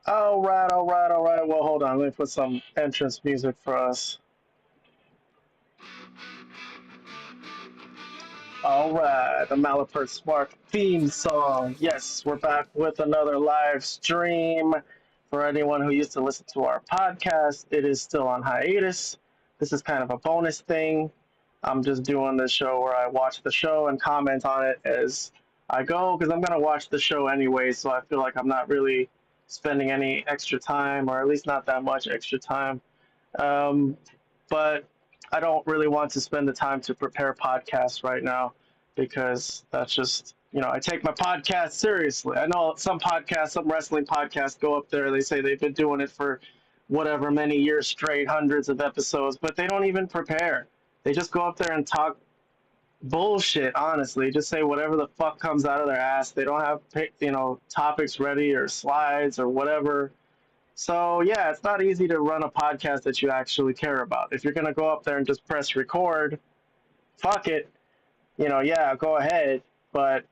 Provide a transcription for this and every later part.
All right, all right, all right. Well, hold on. Let me put some entrance music for us. All right, the Malapert Smart theme song. Yes, we're back with another live stream. For anyone who used to listen to our podcast, it is still on hiatus. This is kind of a bonus thing. I'm just doing the show where I watch the show and comment on it as I go because I'm going to watch the show anyway, so I feel like I'm not really spending any extra time, or at least not that much extra time. Um, but I don't really want to spend the time to prepare podcasts right now because that's just, I take my podcast seriously. I know some podcasts, some wrestling podcasts go up there, they say they've been doing it for whatever many years straight, hundreds of episodes, but they don't even prepare. They just go up there and talk bullshit, honestly. Just say whatever the fuck comes out of their ass. They don't have, topics ready or slides or whatever. So yeah, it's not easy to run a podcast that you actually care about. If you're gonna go up there and just press record, fuck it. Yeah, go ahead. But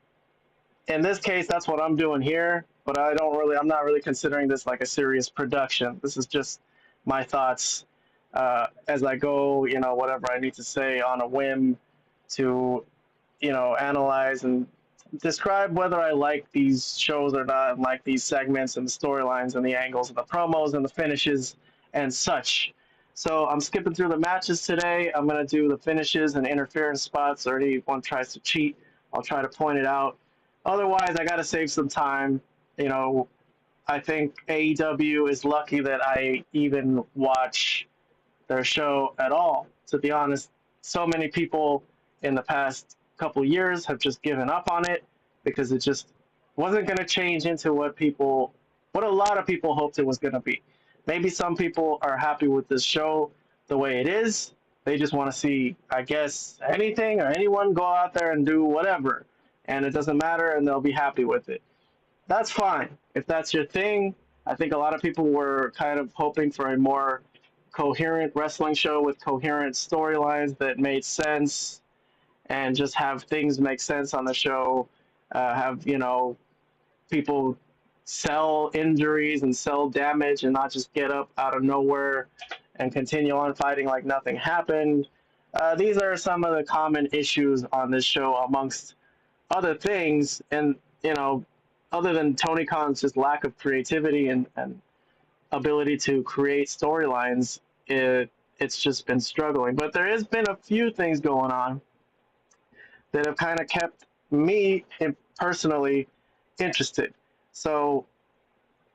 in this case, that's what I'm doing here. But I'm not really considering this like a serious production. This is just my thoughts as I go. Whatever I need to say on a whim to, analyze and describe whether I like these shows or not, and like these segments and the storylines and the angles and the promos and the finishes and such. So I'm skipping through the matches today. I'm gonna do the finishes and interference spots, or anyone tries to cheat, I'll try to point it out. Otherwise, I gotta save some time. You know, I think AEW is lucky that I even watch their show at all. To be honest, so many people in the past couple years have just given up on it because it just wasn't going to change into what a lot of people hoped it was going to be. Maybe some people are happy with this show the way it is. They just want to see, I guess, anything or anyone go out there and do whatever, and it doesn't matter, and they'll be happy with it. That's fine. If that's your thing, I think a lot of people were kind of hoping for a more coherent wrestling show with coherent storylines that made sense and just have things make sense on the show. Have, people sell injuries and sell damage and not just get up out of nowhere and continue on fighting like nothing happened. These are some of the common issues on this show, amongst other things. And, other than Tony Khan's just lack of creativity and ability to create storylines, it's just been struggling. But there has been a few things going on that have kind of kept me personally interested. So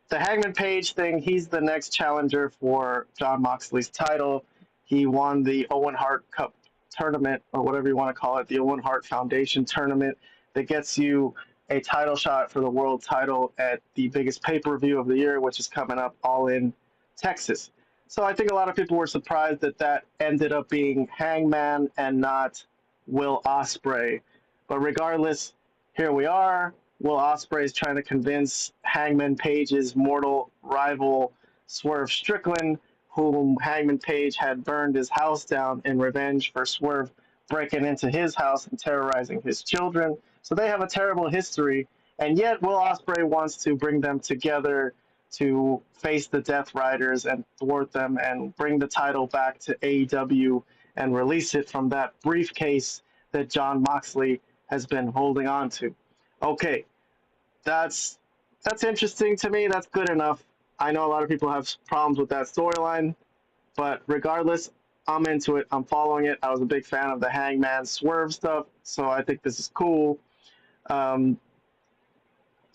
the Hangman Page thing, he's the next challenger for Jon Moxley's title. He won the Owen Hart Cup tournament, or whatever you want to call it, the Owen Hart Foundation tournament that gets you a title shot for the world title at the biggest pay-per-view of the year, which is coming up all in Texas. So I think a lot of people were surprised that that ended up being Hangman and not Will Ospreay. But regardless, here we are. Will Ospreay is trying to convince Hangman Page's mortal rival Swerve Strickland, whom Hangman Page had burned his house down in revenge for Swerve breaking into his house and terrorizing his children. So they have a terrible history, and yet Will Ospreay wants to bring them together to face the Death Riders and thwart them and bring the title back to AEW and release it from that briefcase that Jon Moxley has been holding on to. Okay, that's that's interesting to me. That's good enough. I know a lot of people have problems with that storyline, but regardless, I'm into it. I'm following it. I was a big fan of the Hangman Swerve stuff, so I think this is cool. Um,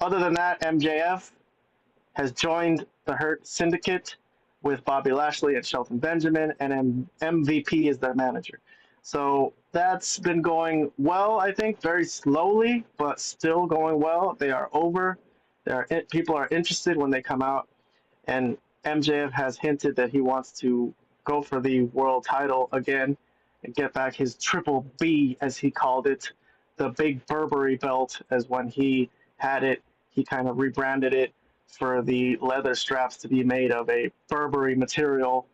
Other than that, MJF has joined the Hurt Syndicate with Bobby Lashley and Shelton Benjamin, and MVP is their manager. So that's been going well, I think, very slowly, but still going well. They are over. People are interested when they come out, and MJF has hinted that he wants to go for the world title again and get back his triple B, as he called it, the big Burberry belt, as when he had it, he kind of rebranded it for the leather straps to be made of a Burberry material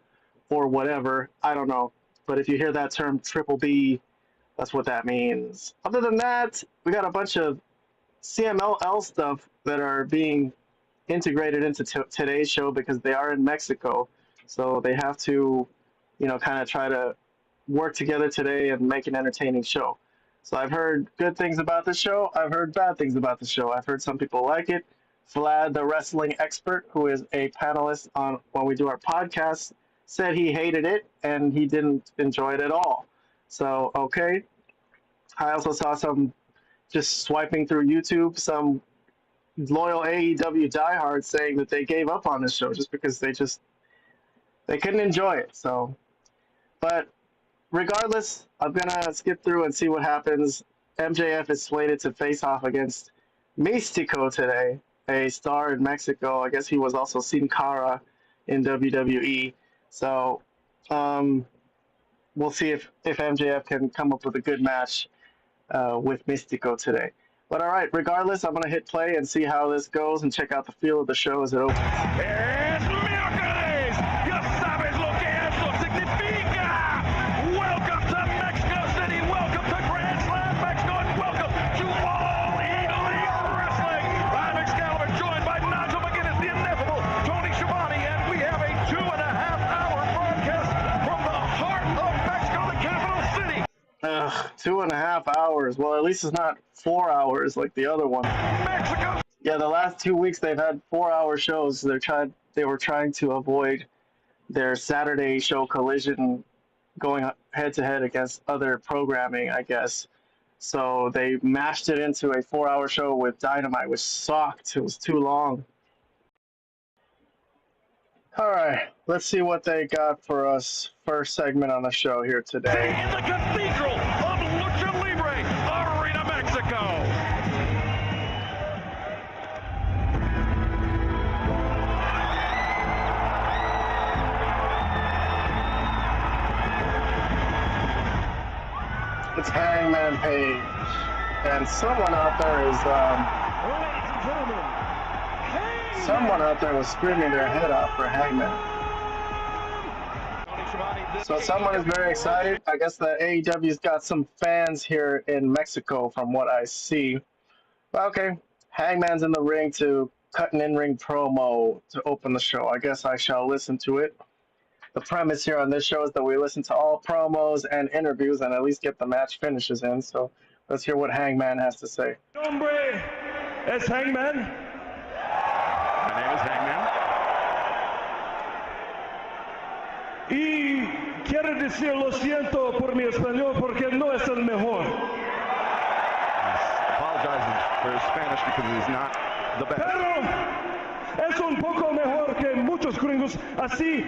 or whatever. I don't know. But if you hear that term triple B, that's what that means. Other than that, we got a bunch of CMLL stuff that are being, integrated into today's show because they are in Mexico, so they have to, kind of try to work together today and make an entertaining show. So I've heard good things about the show. I've heard bad things about the show. I've heard some people like it. Vlad, the wrestling expert, who is a panelist on when we do our podcast, said he hated it and he didn't enjoy it at all. So okay. I also saw some just swiping through YouTube, some loyal AEW diehards saying that they gave up on this show just because they couldn't enjoy it. So, but regardless, I'm gonna skip through and see what happens. MJF is slated to face off against Mystico today, a star in Mexico. I guess he was also Sin Cara in WWE. So, we'll see if MJF can come up with a good match with Mystico today. But all right, regardless, I'm going to hit play and see how this goes and check out the feel of the show as it opens. ¡Es miércoles! ¡Ya sabes lo que eso significa! Welcome to Mexico City, welcome to Grand Slam Mexico, and welcome to All Elite Wrestling! I'm Excalibur, joined by Nigel McGuinness, the ineffable Tony Schiavone, and we have a 2.5-hour broadcast from the heart of Mexico, the capital city! 2.5 hours. Well, at least it's not 4 hours like the other one. Mexico! Yeah, the last 2 weeks they've had 4-hour shows. They were trying to avoid their Saturday show Collision going head to head against other programming, I guess. So they mashed it into a 4-hour show with Dynamite, which sucked. It was too long. All right, let's see what they got for us. First segment on the show here today. In the Cathedral of Lucha Libre, Arena, Mexico. It's Hangman Page, and someone out there is someone out there was screaming their head off for Hangman. So someone is very excited. I guess the AEW's got some fans here in Mexico from what I see. But okay, Hangman's in the ring to cut an in-ring promo to open the show. I guess I shall listen to it. The premise here on this show is that we listen to all promos and interviews and at least get the match finishes in. So let's hear what Hangman has to say. Nombre es Hangman. My name is Hangman. Y quiero decir lo siento por mi español porque no es el mejor. He's apologizing for his Spanish because he's not the best. Pero es un poco mejor que muchos gringos, así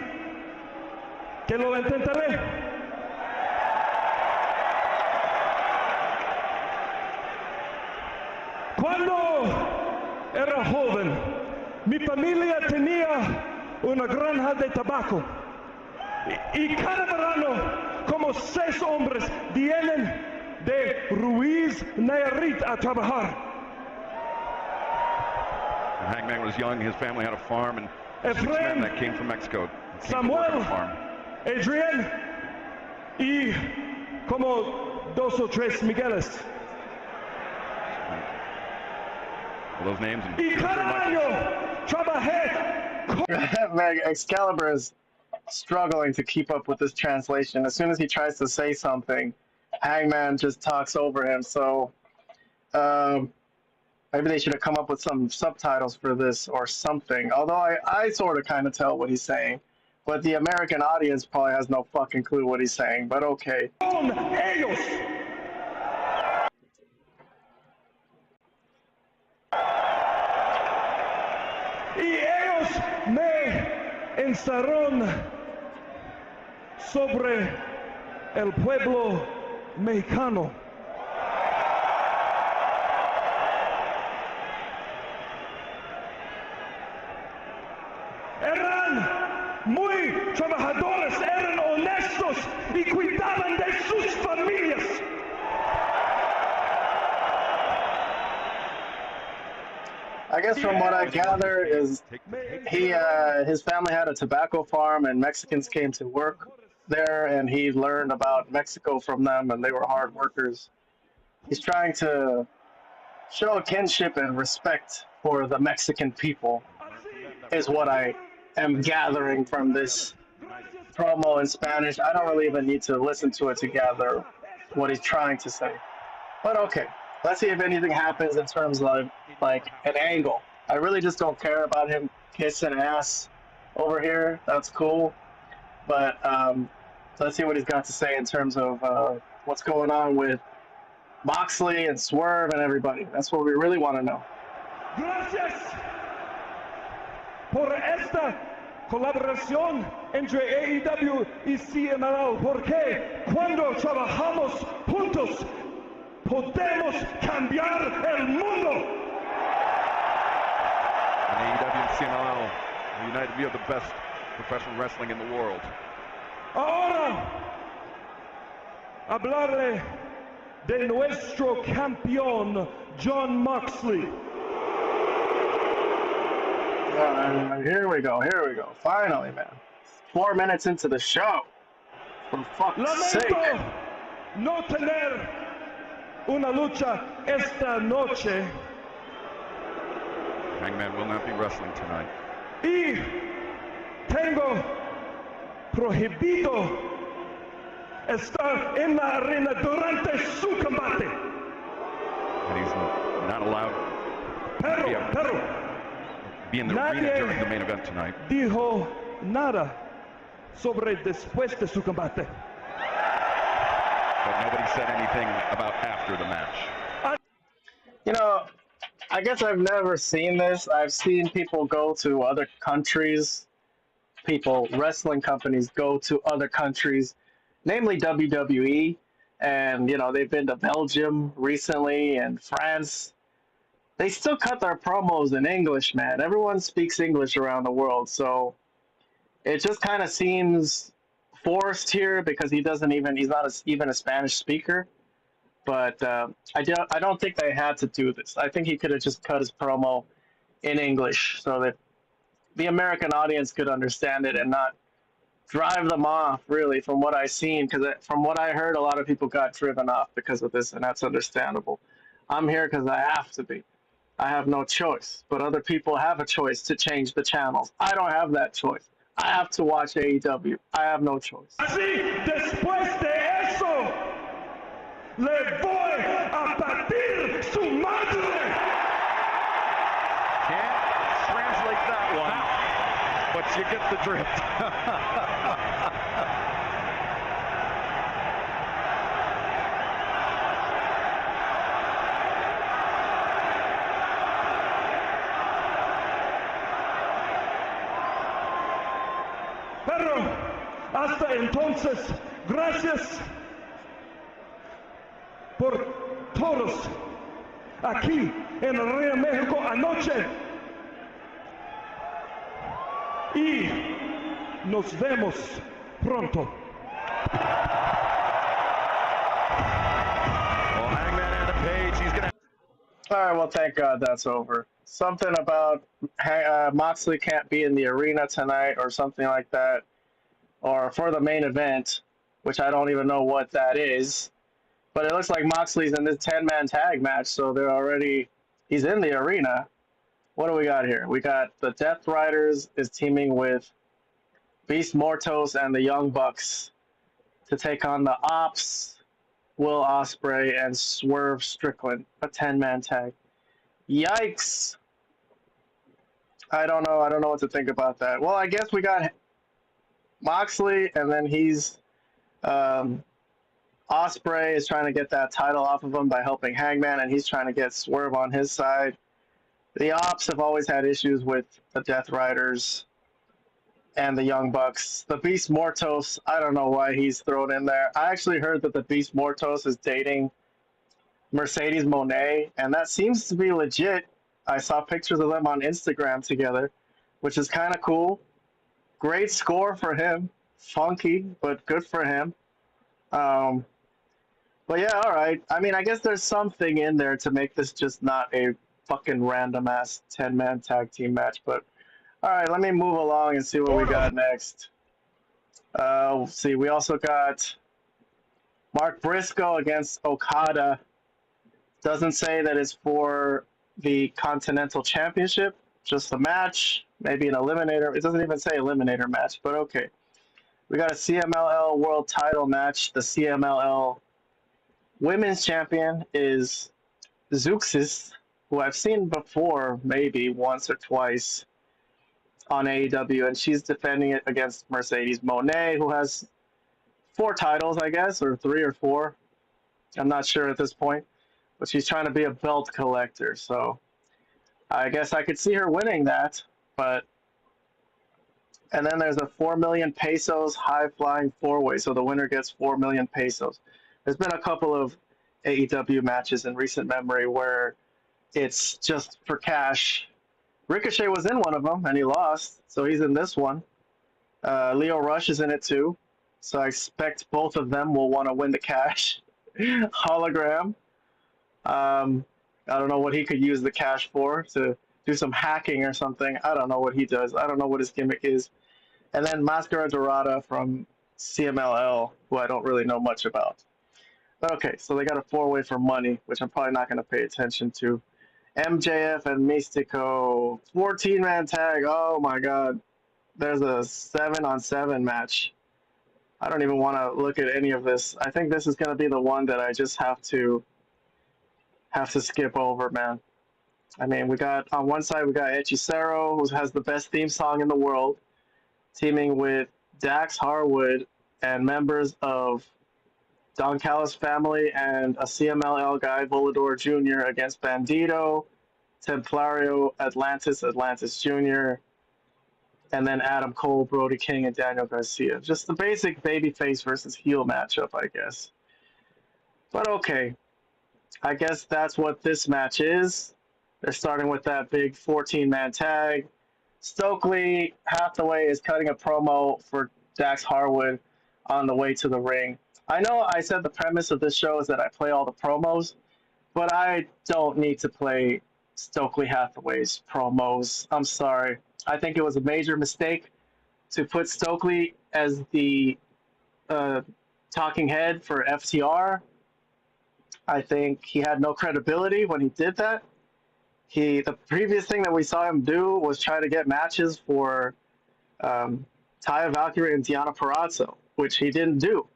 que lo intentaré. Cuando era joven, mi familia tenía una granja de tabaco y cada verano como 6 hombres vienen de Ruiz Nayarit a trabajar. When Hangman was young, his family had a farm, and six Efraín, men that came from Mexico came to work on Samuel, the farm. Adrián y como 2 o 3 Migueles. All those names. And Y cada año trabajé. Man, Excalibur is struggling to keep up with this translation. As soon as he tries to say something, Hangman just talks over him. So maybe they should have come up with some subtitles for this or something. Although I sort of kind of tell what he's saying. But the American audience probably has no fucking clue what he's saying. But okay. Con ellos. Y ellos me encerraron sobre el pueblo mexicano. Eran muy trabajadores, eran honestos y cuidaban de sus familias. I guess from what I gather is his family had a tobacco farm and Mexicans came to work there and he learned about Mexico from them and they were hard workers. He's trying to show kinship and respect for the Mexican people. is what I am gathering from this promo in Spanish. I don't really even need to listen to it to gather what he's trying to say. But okay, let's see if anything happens in terms of like an angle. I really just don't care about him kissing ass over here. That's cool. But let's see what he's got to say in terms of what's going on with Moxley and Swerve and everybody. That's what we really want to know. Gracias por esta colaboración entre AEW y CMLL, porque cuando trabajamos juntos podemos cambiar el mundo. And AEW and CMLL are united. We are the best professional wrestling in the world. Ahora hablaré de nuestro campeón John Moxley. Here we go. Finally, man. 4 minutes into the show. For fuck's sake. Lamento no tener una lucha esta noche. Hangman will not be wrestling tonight. Y tengo prohibido estar en la arena durante su combate. And he's not allowed Pero be in the arena during the main event tonight. dijo nada sobre después de su combate. But nobody said anything about after the match. You know, I guess I've never seen this. I've seen people go to other countries, wrestling companies go to other countries, namely WWE, and they've been to Belgium recently and France. They still cut their promos in English, man. Everyone speaks English around the world, so it just kind of seems forced here because he's not even a Spanish speaker. But I don't think they had to do this. I think he could have just cut his promo in English so that the American audience could understand it and not drive them off, really, from what I've seen. Because from what I heard, a lot of people got driven off because of this, and that's understandable. I'm here because I have to be. I have no choice. But other people have a choice to change the channels. I don't have that choice. I have to watch AEW. I have no choice. Así, después de eso, le voy a partir su madre. Can't translate that one, but you get the drift. Pero hasta entonces, gracias por todos aquí en Arena México anoche. Y nos vemos pronto. Well, Hangman and the Page, he's gonna. All right, well, thank God that's over. Something about Moxley can't be in the arena tonight or something like that, or for the main event, which I don't even know what that is. But it looks like Moxley's in this 10-man tag match, so he's in the arena. What do we got here? We got the Death Riders is teaming with Beast Mortos and the Young Bucks to take on the Ops, Will Ospreay, and Swerve Strickland, a 10-man tag. Yikes. I don't know what to think about that. Well, I guess we got Moxley, and then he's Ospreay is trying to get that title off of him by helping Hangman, and he's trying to get Swerve on his side. The Ops have always had issues with the Death Riders and the Young Bucks. The Beast Mortos, I don't know why he's thrown in there. I actually heard that the Beast Mortos is dating Mercedes Moné, and that seems to be legit. I saw pictures of them on Instagram together, which is kind of cool. Great score for him. Funky, but good for him. But yeah, all right. I mean, I guess there's something in there to make this just not a fucking random-ass 10-man tag team match. But all right, let me move along and see what we got next. Let's see, we also got Mark Briscoe against Okada. Doesn't say that it's for the Continental Championship. just a match, maybe an eliminator. It doesn't even say eliminator match, but okay. We got a CMLL World Title match. The CMLL Women's Champion is Zeuxis, who I've seen before, maybe once or twice on AEW, and she's defending it against Mercedes Moné, who has 4 titles, I guess, or 3 or 4. I'm not sure at this point, but she's trying to be a belt collector, so I guess I could see her winning that. But and then there's a 4 million pesos high flying 4-way, so the winner gets 4 million pesos. There's been a couple of AEW matches in recent memory where it's just for cash. Ricochet was in one of them and he lost, so he's in this one. Leo Rush is in it too, so I expect both of them will want to win the cash. Hologram. I don't know what he could use the cash for, to do some hacking or something. I don't know what he does. I don't know what his gimmick is. And then Mascara Dorada from CMLL, who I don't really know much about. But okay, so they got a 4-way for money, which I'm probably not going to pay attention to. MJF and Mystico, 14-man tag. Oh my god. There's a 7-on-7 match. I don't even want to look at any of this. I think this is going to be the one that I just have to skip over, man. I mean, we got on one side we got Hechicero, who has the best theme song in the world, teaming with Dax Harwood and members of Don Callis family and a CMLL guy, Volador Jr. against Bandito, Templario, Atlantis Jr., and then Adam Cole, Brody King, and Daniel Garcia. Just the basic babyface versus heel matchup, I guess. But okay, I guess that's what this match is. They're starting with that big 14-man tag. Stokely Hathaway is cutting a promo for Dax Harwood on the way to the ring. I know I said the premise of this show is that I play all the promos, but I don't need to play Stokely Hathaway's promos. I'm sorry. I think it was a major mistake to put Stokely as the talking head for FTR. I think he had no credibility when he did that. The previous thing that we saw him do was try to get matches for Taya Valkyrie and Deonna Purrazzo, which he didn't do.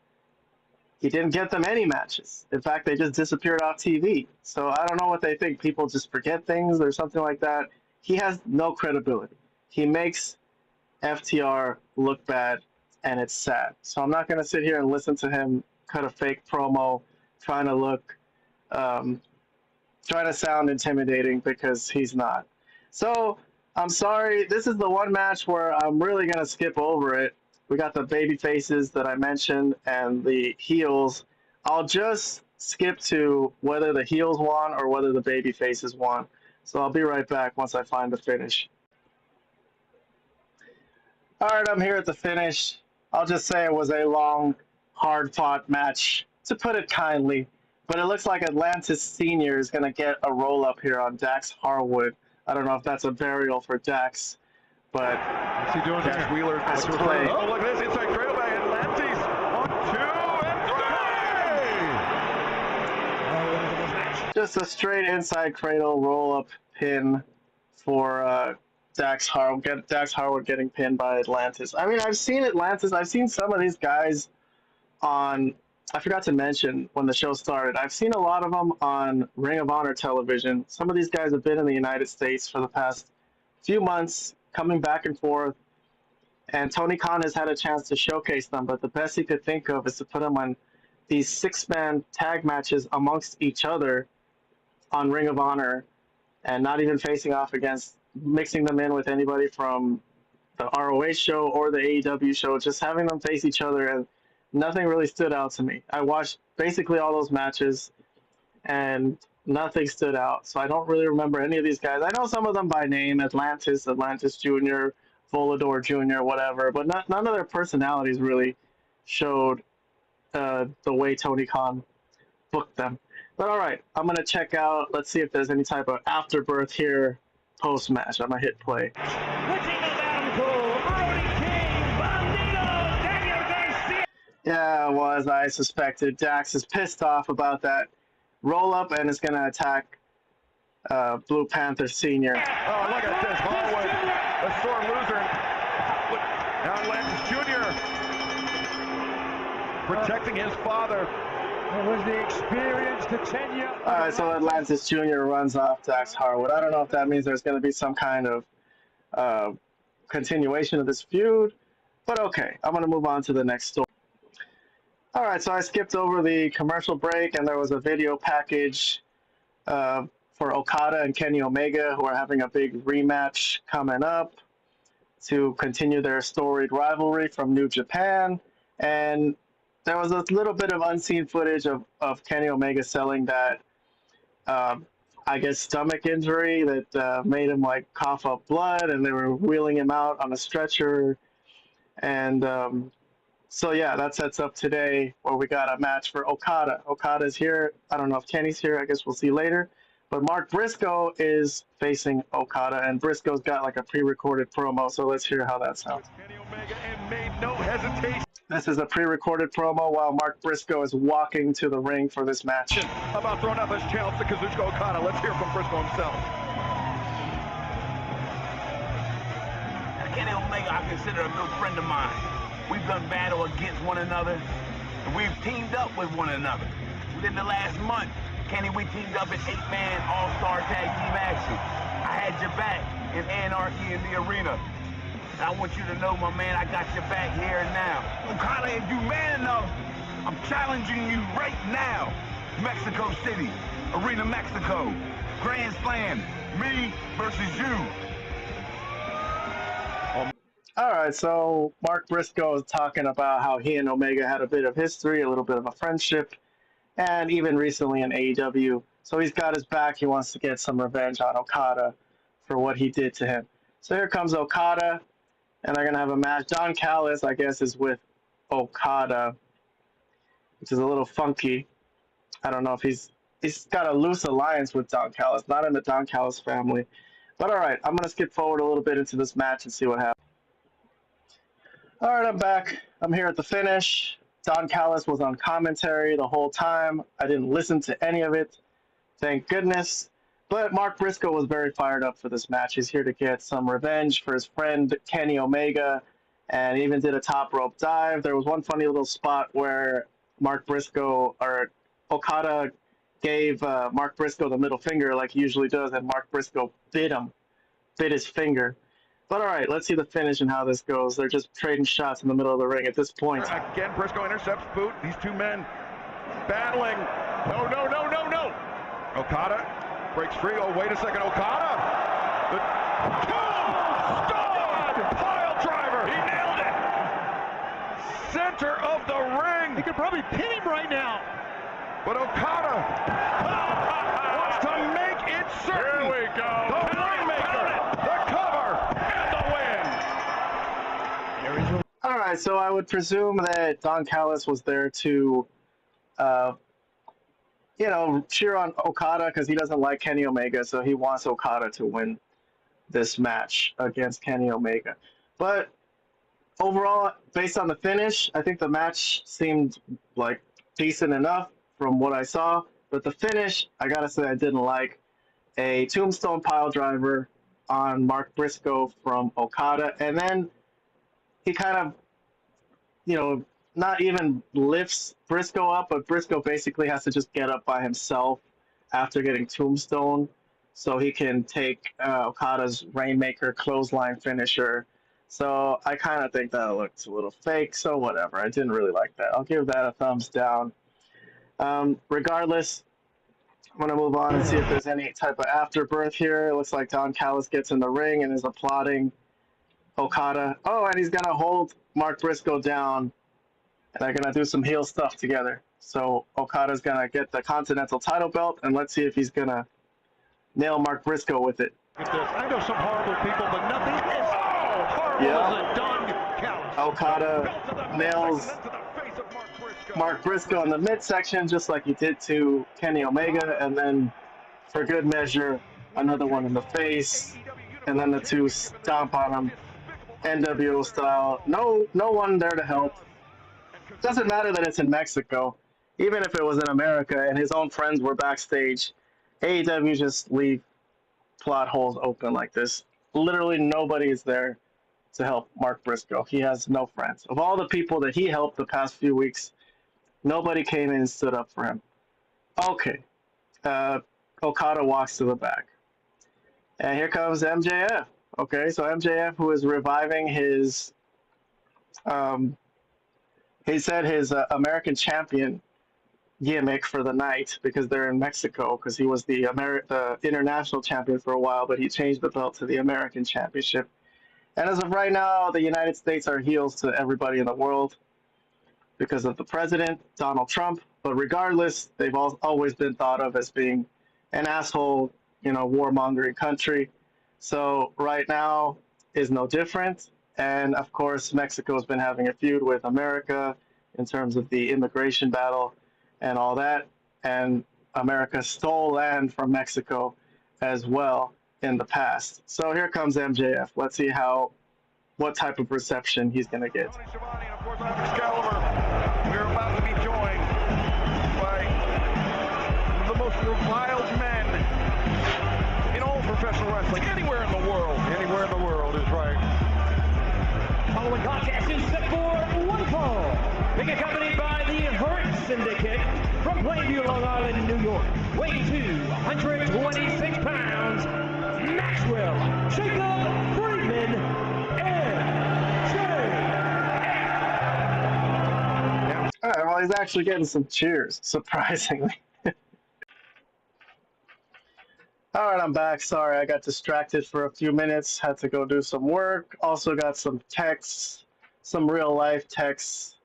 He didn't get them any matches. In fact, they just disappeared off TV. So I don't know what they think. People just forget things or something like that. He has no credibility. He makes FTR look bad, and it's sad. So I'm not going to sit here and listen to him cut a fake promo trying to look trying to sound intimidating, because he's not. So I'm sorry, this is the one match where I'm really gonna skip over it. We got the baby faces that I mentioned and the heels. I'll just skip to whether the heels won or whether the baby faces won. So I'll be right back once I find the finish. All right, I'm here at the finish. I'll just say it was a long, hard-fought match, to put it kindly. But it looks like Atlantis Senior is going to get a roll-up here on Dax Harwood. I don't know if that's a burial for Dax, but What's he doing there? Wheeler. Let's play. Oh, look at this. Inside cradle by Atlantis. 1, 2, and 3! Just a straight inside cradle roll-up pin for Dax Harwood. Dax Harwood getting pinned by Atlantis. I mean, I've seen Atlantis. I've seen some of these guys on... I forgot to mention when the show started, I've seen a lot of them on Ring of Honor television. Some of these guys have been in the United States for the past few months, coming back and forth, and Tony Khan has had a chance to showcase them, but the best he could think of is to put them on these 6-man tag matches amongst each other on Ring of Honor, and not even facing off against, mixing them in with anybody from the ROH show or the AEW show, just having them face each other, and nothing really stood out to me. I watched basically all those matches, and nothing stood out. So I don't really remember any of these guys. I know some of them by name, Atlantis Jr., Volador Jr., whatever, but none of their personalities really showed the way Tony Khan booked them. But all right, I'm going to check out. Let's see if there's any type of afterbirth here post-match. I'm going to hit play. Yeah, well, as I suspected, Dax is pissed off about that roll-up and is going to attack Blue Panther Sr. Oh, look at this. a sore loser. Now Atlantis Jr. protecting his father. It was the experience, the tenure. All right, so Atlantis Jr. runs off Dax Harwood. I don't know if that means there's going to be some kind of continuation of this feud, but okay, I'm going to move on to the next story. All right, so I skipped over the commercial break, and there was a video package for Okada and Kenny Omega, who are having a big rematch coming up to continue their storied rivalry from New Japan. And there was a little bit of unseen footage of Kenny Omega selling that, I guess, stomach injury that made him like cough up blood, and they were wheeling him out on a stretcher. And so yeah, that sets up today where we got a match for Okada. Okada's here. I don't know if Kenny's here. I guess we'll see later. But Mark Briscoe is facing Okada, and Briscoe's got like a pre-recorded promo. So let's hear how that sounds. Kenny Omega and made no hesitation. This is a pre-recorded promo while Mark Briscoe is walking to the ring for this match. About throwing out this challenge to Kazuchika Okada. Let's hear from Briscoe himself. Kenny Omega, I consider a good friend of mine. We've done battle against one another, and we've teamed up with one another. Within the last month, Kenny, we teamed up in 8-man all-star tag team action. I had your back in Anarchy in the arena. And I want you to know, my man, I got your back here and now. Okada, if you man enough, I'm challenging you right now. Mexico City, Arena Mexico, Grand Slam, me versus you. All right, so Mark Briscoe is talking about how he and Omega had a bit of history, a little bit of a friendship, and even recently in AEW. So he's got his back. He wants to get some revenge on Okada for what he did to him. So here comes Okada, and they're going to have a match. Don Callis, I guess, is with Okada, which is a little funky. I don't know if he's got a loose alliance with Don Callis, not in the Don Callis family. But all right, I'm going to skip forward a little bit into this match and see what happens. All right, I'm back. I'm here at the finish. Don Callis was on commentary the whole time. I didn't listen to any of it, thank goodness. But Mark Briscoe was very fired up for this match. He's here to get some revenge for his friend Kenny Omega, and even did a top rope dive. There was one funny little spot where Okada gave Mark Briscoe the middle finger like he usually does, and Mark Briscoe bit his finger. But all right, let's see the finish and how this goes. They're just trading shots in the middle of the ring at this point. Again, Briscoe intercepts boot. These two men battling. No. Okada breaks free. Oh, wait a second. Okada. The tombstone pile driver. He nailed it. Center of the ring. He could probably pin him right now. But Okada wants to make it certain. Here we go. The Rainmaker, the cover, and the win. All right, so I would presume that Don Callis was there to, cheer on Okada because he doesn't like Kenny Omega, so he wants Okada to win this match against Kenny Omega. But overall, based on the finish, I think the match seemed like decent enough from what I saw. But the finish, I gotta say, I didn't like. A tombstone pile driver on Mark Briscoe from Okada, and then he kind of, not even lifts Briscoe up, but Briscoe basically has to just get up by himself after getting tombstone so he can take Okada's Rainmaker clothesline finisher. So I kind of think that looks a little fake, so whatever. I didn't really like that. I'll give that a thumbs down. Regardless, I'm going to move on and see if there's any type of afterbirth here. It looks like Don Callis gets in the ring and is applauding Okada. Oh, and he's going to hold Mark Briscoe down, and they're going to do some heel stuff together. So Okada's going to get the Continental title belt, and let's see if he's going to nail Mark Briscoe with it. I know some horrible people, but nothing as horrible as a Don Callis. Okada nails Mark Briscoe in the midsection, just like he did to Kenny Omega, and then for good measure, another one in the face, and then the two stomp on him, NWO style. No one there to help. Doesn't matter that it's in Mexico. Even if it was in America and his own friends were backstage, AEW just leave plot holes open like this. literally nobody is there to help Mark Briscoe. He has no friends. Of all the people that he helped the past few weeks, nobody came in and stood up for him. Okay. Okada walks to the back. And here comes MJF. Okay, so MJF, who is reviving his, he said his American champion gimmick for the night because they're in Mexico because he was the international champion for a while, but he changed the belt to the American championship. And as of right now, the United States are heels to everybody in the world because of the president, Donald Trump. But regardless, they've always been thought of as being an asshole, warmongering country. So right now is no different. And of course, Mexico has been having a feud with America in terms of the immigration battle and all that. And America stole land from Mexico as well in the past. So here comes MJF. Let's see what type of reception he's going to get. We're about to be joined by the most reviled men in all professional wrestling, anywhere in the world. Anywhere in the world is right. Following contest is set for one fall. Being accompanied by the Hurt Syndicate from Plainview, Long Island, New York. Weighing 226 pounds, Maxwell Jacob Friedman, MJF. All right, well, he's actually getting some cheers, surprisingly. All right, I'm back. Sorry, I got distracted for a few minutes. Had to go do some work. Also got some texts, some real life texts,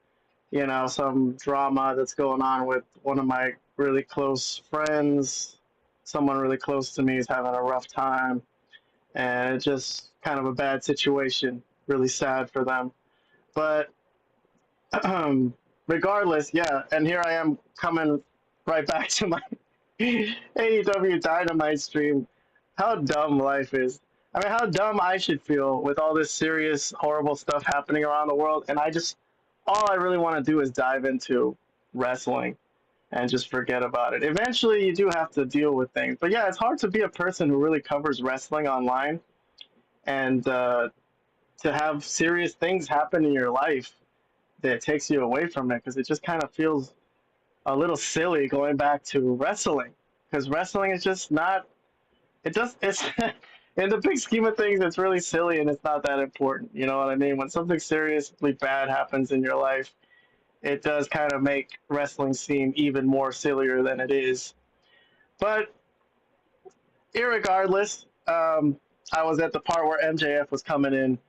some drama that's going on with one of my really close friends. Someone really close to me is having a rough time. And it's just kind of a bad situation. Really sad for them. But regardless, yeah, and here I am coming right back to my AEW Dynamite stream. How dumb life is. I mean, how dumb I should feel with all this serious, horrible stuff happening around the world. And all I really want to do is dive into wrestling and just forget about it. Eventually, you do have to deal with things. But yeah, it's hard to be a person who really covers wrestling online and to have serious things happen in your life that takes you away from it because it just kind of feels a little silly going back to wrestling because wrestling is just not, it's in the big scheme of things, it's really silly and it's not that important. You know what I mean? When something seriously bad happens in your life, it does kind of make wrestling seem even more sillier than it is. But irregardless, I was at the part where MJF was coming in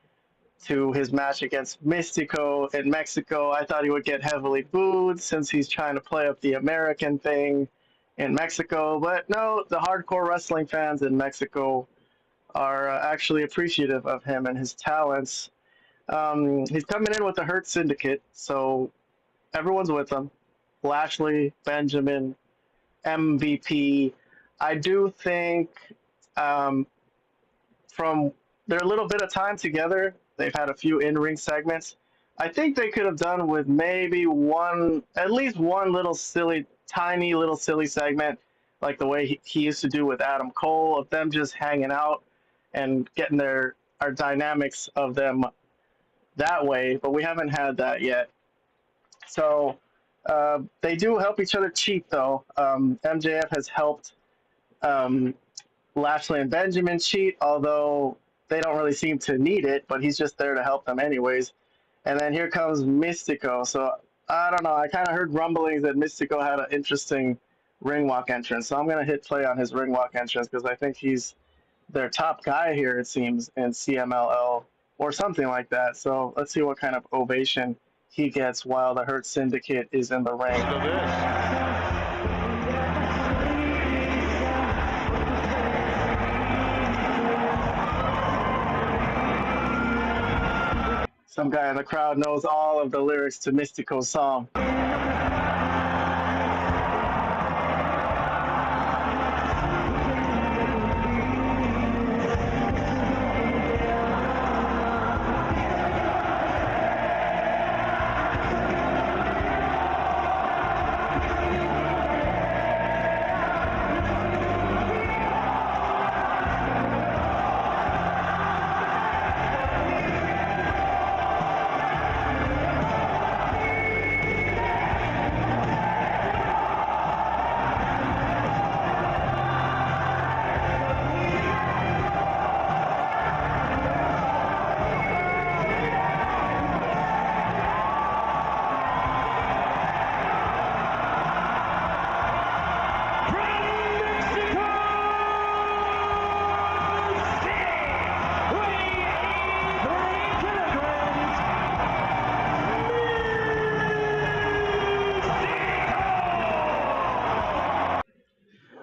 to his match against Mystico in Mexico. I thought he would get heavily booed since he's trying to play up the American thing in Mexico. But no, the hardcore wrestling fans in Mexico are actually appreciative of him and his talents. He's coming in with the Hurt Syndicate, so everyone's with him. Lashley, Benjamin, MVP. I do think from their little bit of time together, they've had a few in-ring segments. I think they could have done with maybe at least one little silly, tiny little silly segment, like the way he used to do with Adam Cole, of them just hanging out and getting our dynamics of them that way. But we haven't had that yet. So they do help each other cheat, though. MJF has helped Lashley and Benjamin cheat, although they don't really seem to need it, but he's just there to help them anyways. And then here comes Mystico. So I don't know. I kind of heard rumblings that Mystico had an interesting ring walk entrance. So I'm going to hit play on his ring walk entrance because I think he's their top guy here, it seems, in CMLL or something like that. So let's see what kind of ovation he gets while the Hurt Syndicate is in the ring. Some guy in the crowd knows all of the lyrics to Mystico's song.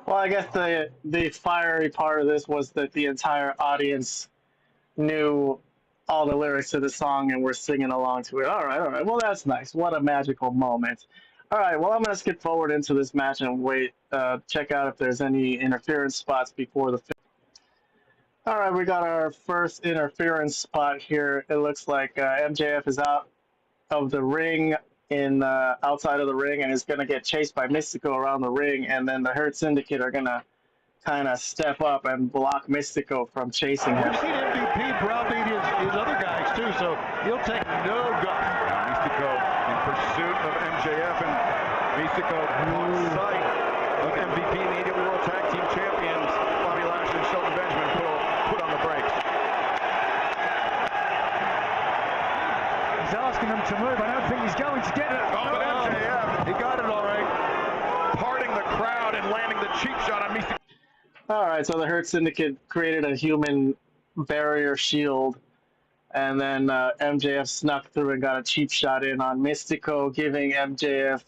Well, I guess the fiery part of this was that the entire audience knew all the lyrics to the song and were singing along to it. All right, all right. Well, that's nice. What a magical moment. All right, well, I'm going to skip forward into this match and wait, check out if there's any interference spots before the finish. All right, we got our first interference spot here. It looks like MJF is out of the ring, outside of the ring, and is going to get chased by Mystico around the ring, and then the Hurt Syndicate are going to kind of step up and block Mystico from chasing him. We've seen MVP browbeat his other guys too, so he'll take no guff. Mystico in pursuit of MJF, and Mystico lost sight of MVP and the AEW World Tag Team Champions Bobby Lashley and Shelton Benjamin put on the brakes. He's asking them to move. I don't think he's going to get it. Oh, but MJF, he got it all right. Parting the crowd and landing the cheap shot on Mystico. All right, so the Hurt Syndicate created a human barrier shield, and then MJF snuck through and got a cheap shot in on Mystico, giving MJF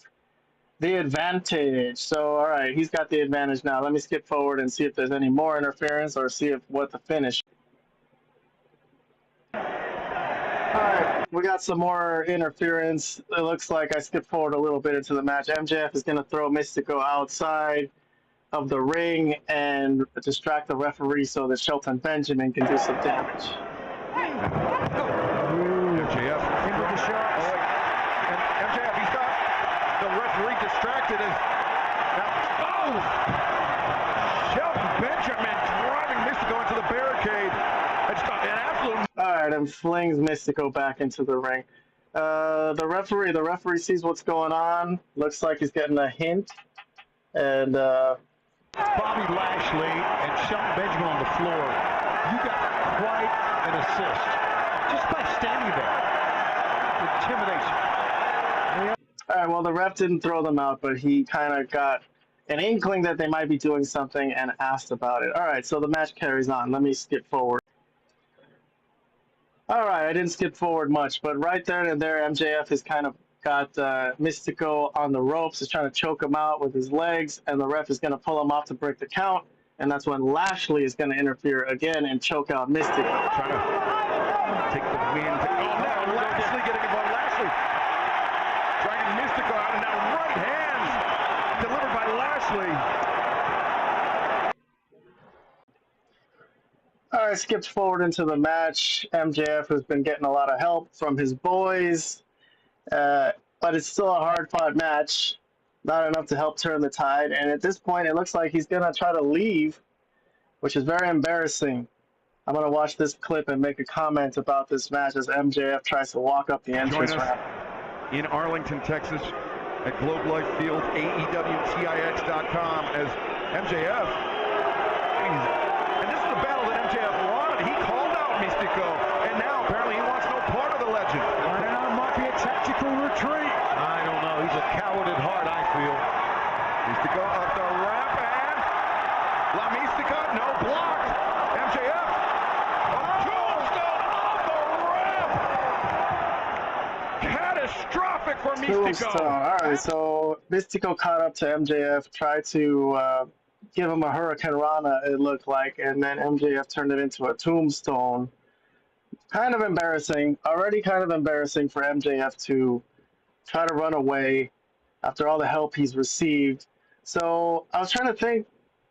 the advantage. So, all right, he's got the advantage now. Let me skip forward and see if there's any more interference or see what the finish. All right, we got some more interference. It looks like I skipped forward a little bit into the match. MJF is going to throw Mystico outside of the ring and distract the referee so that Shelton Benjamin can do some damage. MJF into the shot. And MJF, he's got the referee distracted. And now, Shelton Benjamin driving Mystico into the barricade. It's got an absolute. All right, and flings Mystico back into the ring. The referee sees what's going on. Looks like he's getting a hint, and Bobby Lashley and Shelton Benjamin on the floor. You got quite an assist just by standing there. Intimidation. all right, well, the ref didn't throw them out, but he kind of got an inkling that they might be doing something and asked about it. All right, so the match carries on. Let me skip forward. All right, I didn't skip forward much, but right there and there, MJF has kind of got Mystico on the ropes. He's trying to choke him out with his legs, and the ref is going to pull him off to break the count, and that's when Lashley is going to interfere again and choke out Mystico. Trying to take the win. Now Lashley getting involved. Lashley dragging Mystico out, and now right hands delivered by Lashley. All right, skipped forward into the match. MJF has been getting a lot of help from his boys. But it's still a hard-fought match, not enough to help turn the tide. And at this point, it looks like he's going to try to leave, which is very embarrassing. I'm going to watch this clip and make a comment about this match as MJF tries to walk up the entrance ramp. In Arlington, Texas, at Globe Life Field, AEWTIX.com, as MJF, and this is the battle that MJF wanted. He called out Mystico, and now apparently he wants no part of the legend. I don't know, it might be a tactical retreat. I don't know. He's a coward at heart, I feel. Mystico up the ramp, and La Mystica, no block. MJF, tombstone off the ramp. Catastrophic for Mystico. All right, so Mystico caught up to MJF, tried to give him a Hurricane Rana, it looked like, and then MJF turned it into a tombstone. Kind of embarrassing, already kind of embarrassing for MJF to try to run away after all the help he's received. So I was trying to think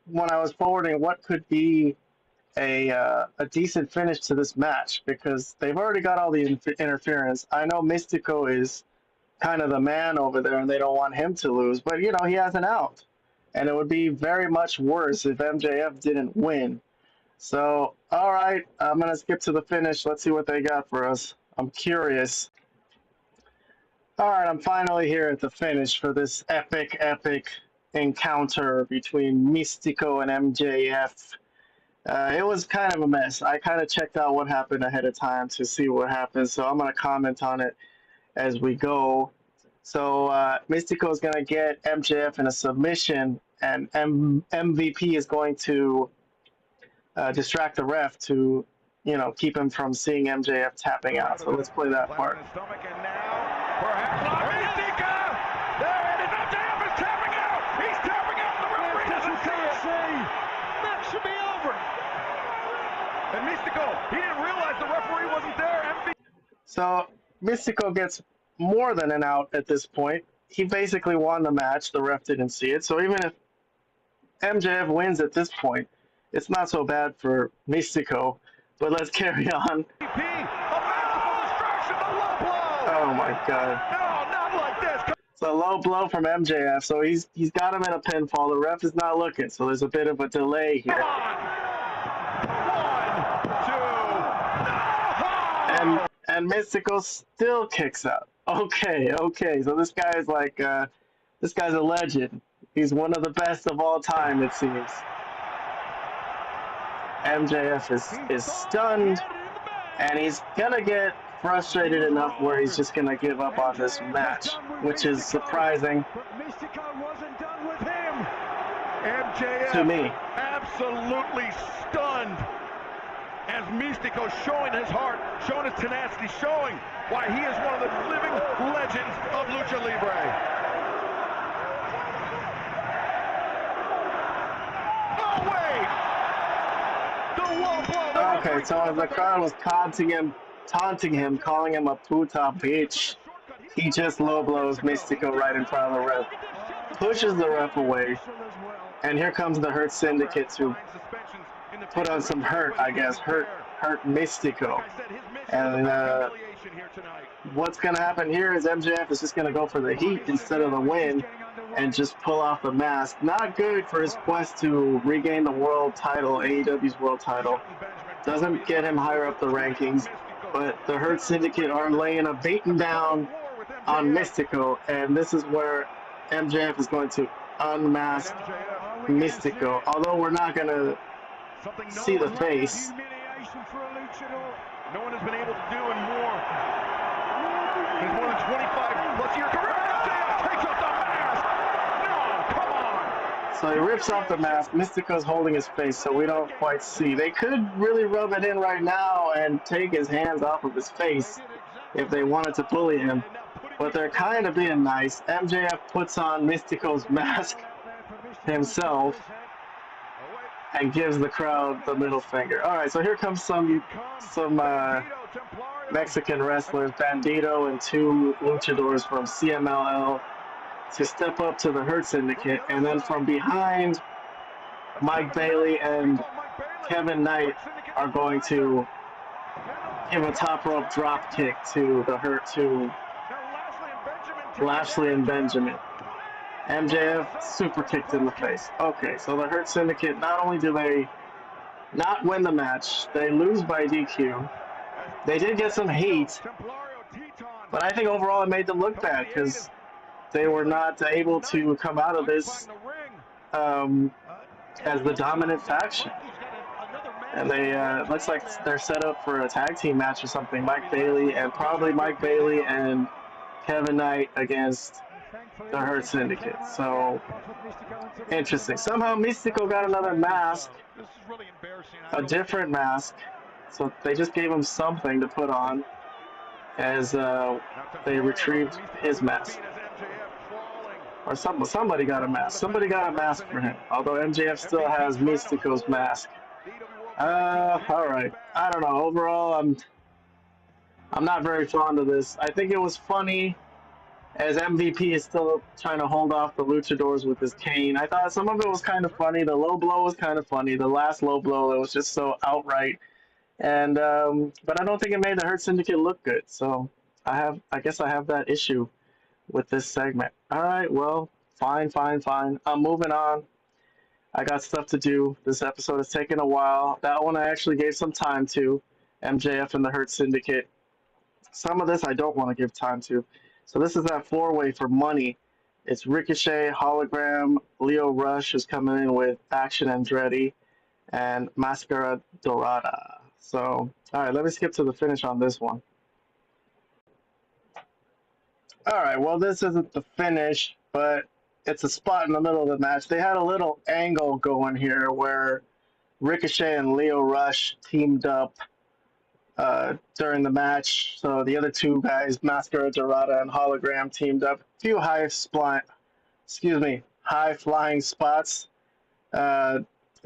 when I was forwarding what could be a decent finish to this match, because they've already got all the interference. I know Mystico is kind of the man over there and they don't want him to lose, but you know, he has an out. And it would be very much worse if MJF didn't win. So, all right, I'm going to skip to the finish. Let's see what they got for us. I'm curious. All right, I'm finally here at the finish for this epic encounter between Mystico and MJF. It was kind of a mess. I kind of checked out what happened ahead of time to see what happened, so I'm going to comment on it as we go. So Mystico is going to get MJF in a submission, and MVP is going to distract the ref to, you know, keep him from seeing MJF tapping out. So let's play that part. And now, perhaps La Mystica! There it should be over. And Mystico, he didn't realize the referee wasn't there. So Mystico gets more than an out at this point. He basically won the match. The ref didn't see it. So even if MJF wins at this point, it's not so bad for Mystico. But let's carry on. Oh my God. No, not like this. It's a low blow from MJF. So he's got him in a pinfall. The ref is not looking. So there's a bit of a delay here. Come on. 1, 2. No. And Mystico still kicks out. Okay. So this guy is like, this guy's a legend. He's one of the best of all time, it seems. MJF is stunned, and he's gonna get frustrated enough where he's just gonna give up on this match, which is surprising MJF to me. absolutely stunned as Mystico showing his heart, showing his tenacity, showing why he is one of the living legends of Lucha Libre. Oh, wait! The low blow. Okay, so the crowd was taunting him, calling him a puta bitch. He just low blows Mystico right in front of the ref, pushes the ref away, and here comes the Hurt Syndicate to put on some hurt, I guess, hurt Mystico. And what's going to happen here is MJF is just going to go for the heat instead of the win and just pull off the mask. Not good for his quest to regain the world title, AEW's world title. Doesn't get him higher up the rankings, but the Hurt Syndicate are laying a beaten down on Mystico, and this is where MJF is going to unmask Mystico. Although we're not going to see the face. No one has been able to do in more. His more than 25+ year career. MJF takes off the mask. No, come on. So he rips off the mask. Mystico's holding his face, so we don't quite see. They could really rub it in right now and take his hands off of his face if they wanted to bully him. But they're kind of being nice. MJF puts on Mystico's mask himself and gives the crowd the middle finger. All right, so here comes some Mexican wrestlers, Bandito and 2 luchadors from CMLL, to step up to the Hurt Syndicate, and then from behind, Mike Bailey and Kevin Knight are going to give a top rope drop kick to the Hurt, to Lashley and Benjamin. MJF super kicked in the face. Okay, so the Hurt Syndicate, not only do they not win the match, they lose by DQ. They did get some heat, but I think overall it made them look bad because they were not able to come out of this as the dominant faction. And they looks like they're set up for a tag team match or something. Mike Bailey and Kevin Knight against the Hurt Syndicate. So interesting. Somehow Mystico got another mask, a different mask. So they just gave him something to put on as they retrieved his mask. Or somebody got a mask. Somebody got a mask for him. Although MJF still has Mystico's mask. All right. I don't know. Overall, I'm not very fond of this. I think it was funny, as MVP is still trying to hold off the luchadors with his cane. I thought some of it was kind of funny. The low blow was kind of funny. The last low blow, it was just so outright. And but I don't think it made the Hurt Syndicate look good. So I guess I have that issue with this segment. All right, well, fine. I'm moving on. I got stuff to do. This episode has taken a while. That one I actually gave some time to, MJF and the Hurt Syndicate. Some of this I don't want to give time to. So this is that 4-way for money. It's Ricochet, Hologram, Lio Rush is coming in with Action Andretti, and Mascara Dorada. So, all right, let me skip to the finish on this one. All right, well, this isn't the finish, but it's a spot in the middle of the match. They had a little angle going here where Ricochet and Lio Rush teamed up during the match. So the other two guys, Mascara Dorada and Hologram, teamed up. A few high flying spots.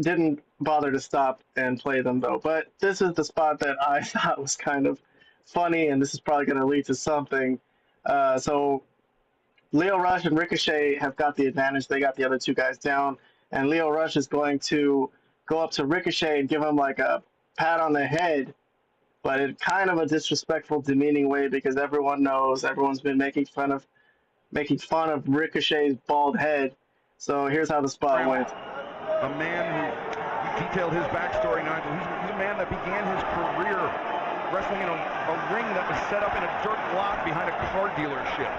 didn't bother to stop and play them though. But this is the spot that I thought was kind of funny, and this is probably going to lead to something. So Leo Rush and Ricochet have got the advantage. They got the other two guys down, and Leo Rush is going to go up to Ricochet and give him like a pat on the head, but in kind of a disrespectful, demeaning way because everyone knows, everyone's been making fun of Ricochet's bald head. So here's how the spot went. A man who detailed his backstory, Nigel. He's a man that began his career wrestling in a ring that was set up in a dirt lot behind a car dealership.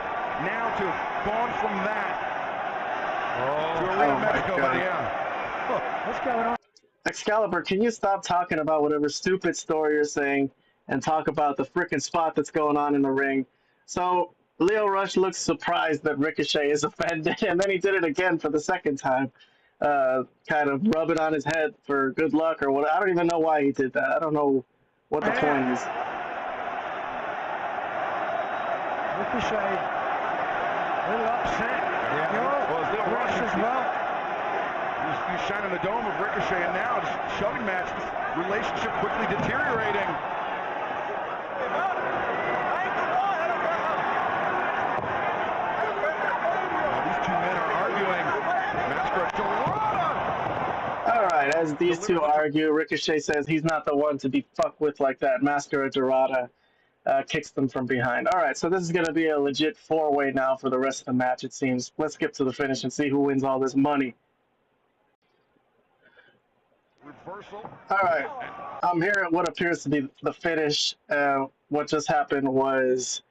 Now to have gone from that to Arena Mexico, What's going on? Excalibur, can you stop talking about whatever stupid story you're saying and talk about the freaking spot that's going on in the ring? So Leo Rush looks surprised that Ricochet is offended, and then he did it again for the second time, kind of rub it on his head for good luck or what. I don't even know why he did that. I don't know what the point is. Ricochet, a little upset. Well, Leo Rush as well. He's shining the dome of Ricochet, and now just shoving match. This relationship quickly deteriorating. These two men are arguing. All right, as these two argue, Ricochet says he's not the one to be fucked with like that. Mascara Dorada kicks them from behind. All right, so this is going to be a legit four-way now for the rest of the match, it seems. Let's get to the finish and see who wins all this money. Reversal. All right, I'm here at what appears to be the finish. What just happened was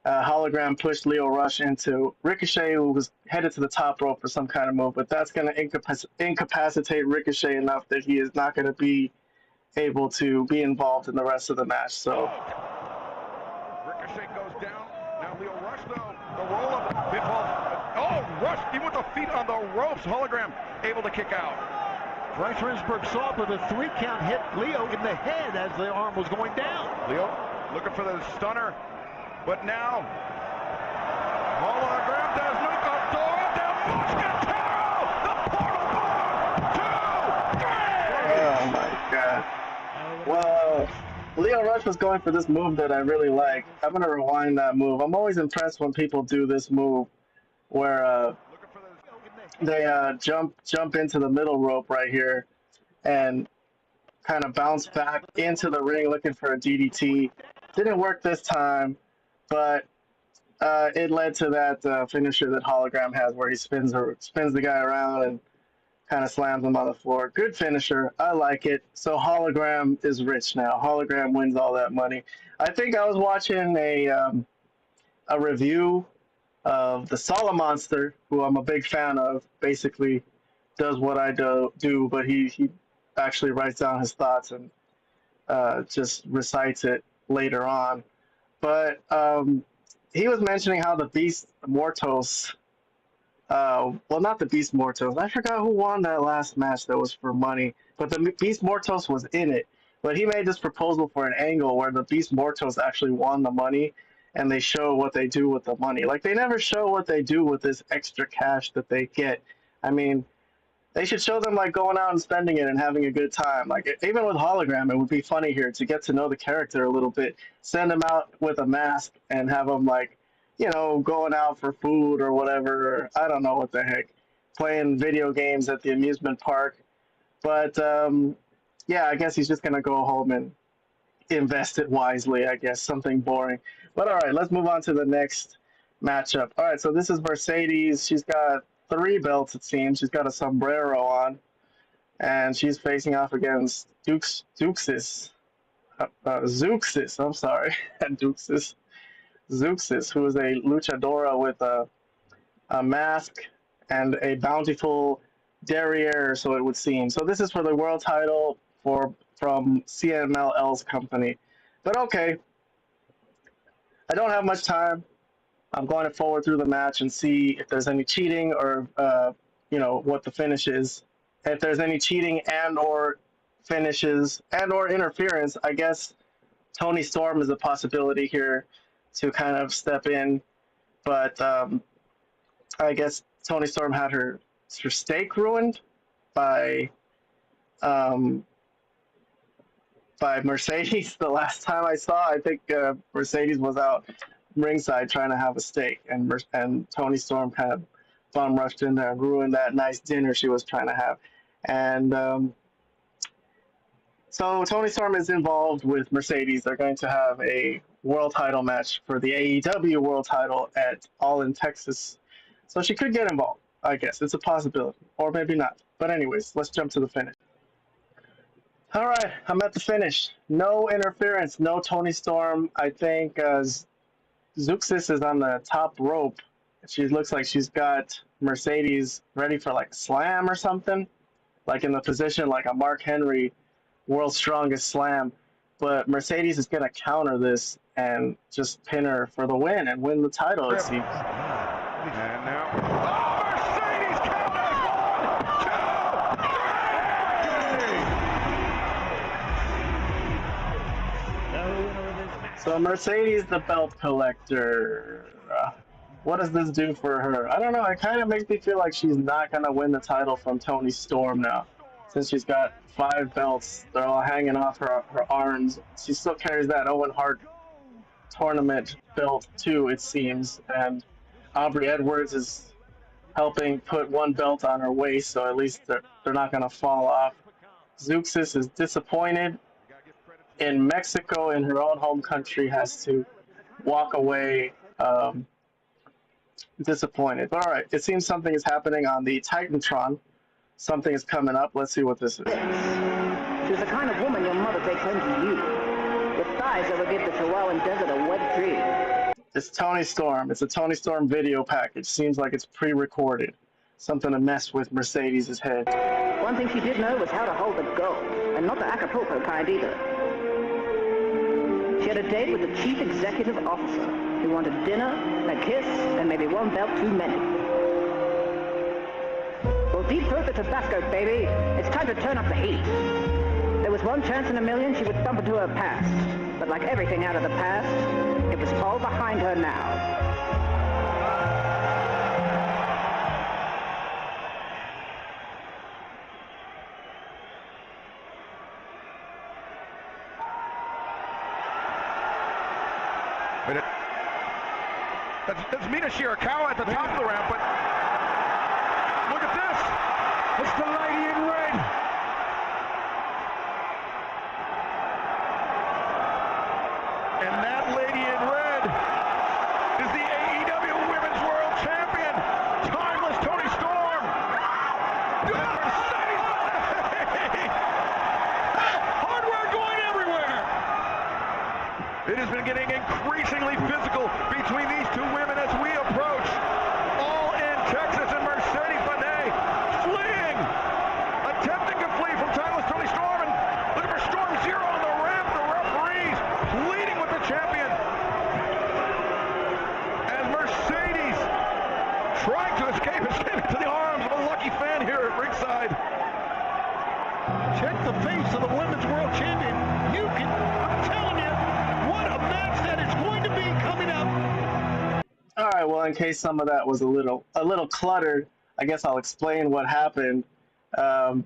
Hologram pushed Leo Rush into Ricochet, who was headed to the top rope for some kind of move, but that's going to incapacitate Ricochet enough that he is not going to be able to be involved in the rest of the match. So Ricochet goes down. Now Leo Rush, though, the roll-up. Oh, Rush, even with the feet on the ropes. Hologram able to kick out. Bryce Remsburg saw it, but the 3 count hit Leo in the head as the arm was going down. Leo looking for the stunner, but now Hologram does Luchador del Mosquetero, the portal bar, 2, 3. oh my god. Well, Leo Rush was going for this move that I really like. I'm going to rewind that move. I'm always impressed when people do this move where they jump into the middle rope right here and kind of bounce back into the ring looking for a DDT. Didn't work this time, but it led to that finisher that Hologram has where he spins the guy around and kind of slams him on the floor. Good finisher. I like it. So Hologram is rich now. Hologram wins all that money. I think I was watching a review of the Sala Monster, who I'm a big fan of. Basically does what I do, but he actually writes down his thoughts and just recites it later on. But he was mentioning how the Beast Mortos, well, not the Beast Mortos. I forgot who won that last match that was for money, but the Beast Mortos was in it. But he made this proposal for an angle where the Beast Mortos actually won the money, and they show what they do with the money. Like, they never show what they do with this extra cash that they get. I mean, they should show them, like, going out and spending it and having a good time. Like, even with Hologram, it would be funny here to get to know the character a little bit. Send him out with a mask and have him, like, you know, going out for food or whatever. I don't know what the heck. Playing video games at the amusement park. But, yeah, I guess he's just going to go home and invest it wisely, I guess. Something boring. But all right, let's move on to the next matchup. All right, so this is Mercedes. She's got 3 belts, it seems. She's got a sombrero on, and she's facing off against Zeuxis. I'm sorry, Zeuxis, who is a luchadora with a mask and a bountiful derriere, so it would seem. So this is for the world title from CMLL's company. But okay. I don't have much time. I'm going to forward through the match and see if there's any cheating or, you know, what the finish is. If there's any cheating and or finishes and or interference, I guess Toni Storm is a possibility here to kind of step in. But I guess Toni Storm had her stake ruined by um, by Mercedes. The last time I saw, I think Mercedes was out ringside trying to have a steak, and Tony Storm kind of bum rushed in there and ruined that nice dinner she was trying to have. And so Tony Storm is involved with Mercedes. They're going to have a world title match for the AEW world title at All in Texas. So she could get involved, I guess. It's a possibility, or maybe not. But anyways, let's jump to the finish. All right, I'm at the finish. No interference, no Tony Storm. I think Zeuxis is on the top rope. She looks like she's got Mercedes ready for like a slam or something, like in the position like a Mark Henry World's Strongest Slam. But Mercedes is going to counter this and just pin her for the win and win the title, it seems. And now, Mercedes counters! 1, 2, 3! So Mercedes, the belt collector. What does this do for her? I don't know. It kind of makes me feel like she's not going to win the title from Tony Storm now. Since she's got 5 belts, they're all hanging off her arms. She still carries that Owen Hart tournament belt too, it seems. And Aubrey Edwards is helping put 1 belt on her waist, so at least they're not going to fall off. Zeuxis is disappointed in Mexico, in her own home country, has to walk away disappointed. But all right, it seems something is happening on the Titantron. Something is coming up. Let's see what this is. She's the kind of woman your mother takes home to you, with thighs that would give the Chihuahuan desert a wet dream. It's Tony Storm. It's a Tony Storm video package. Seems like it's pre-recorded. Something to mess with Mercedes' head. One thing she did know was how to hold the gold, and not the Acapulco kind either. She had a date with the chief executive officer, who wanted dinner, a kiss, and maybe 1 belt too many. Well, deep throat the Tabasco, baby. It's time to turn up the heat. There was 1 chance in a million she would bump into her past. But like everything out of the past, it was all behind her now. That's Mina Shirakawa at the top of the ramp, but look at this. It's the lady in red. And that lady in red is the AEW Women's World Champion, Timeless Tony Storm. Mercedes Moné. Hardware going everywhere. It has been getting increasingly physical between these 2 women as we approach All in Texas, and Mercedes Moné fleeing, attempting to flee from Timeless Tony Storm, and look for Storm Zero on the ramp. The referees pleading with the champion as Mercedes trying to escape to the arms of a lucky fan here at ringside. Check the face of the Women's World Champion. I'm telling you, what a match that is going to be coming up. All right, well, in case some of that was a little cluttered, I guess I'll explain what happened. The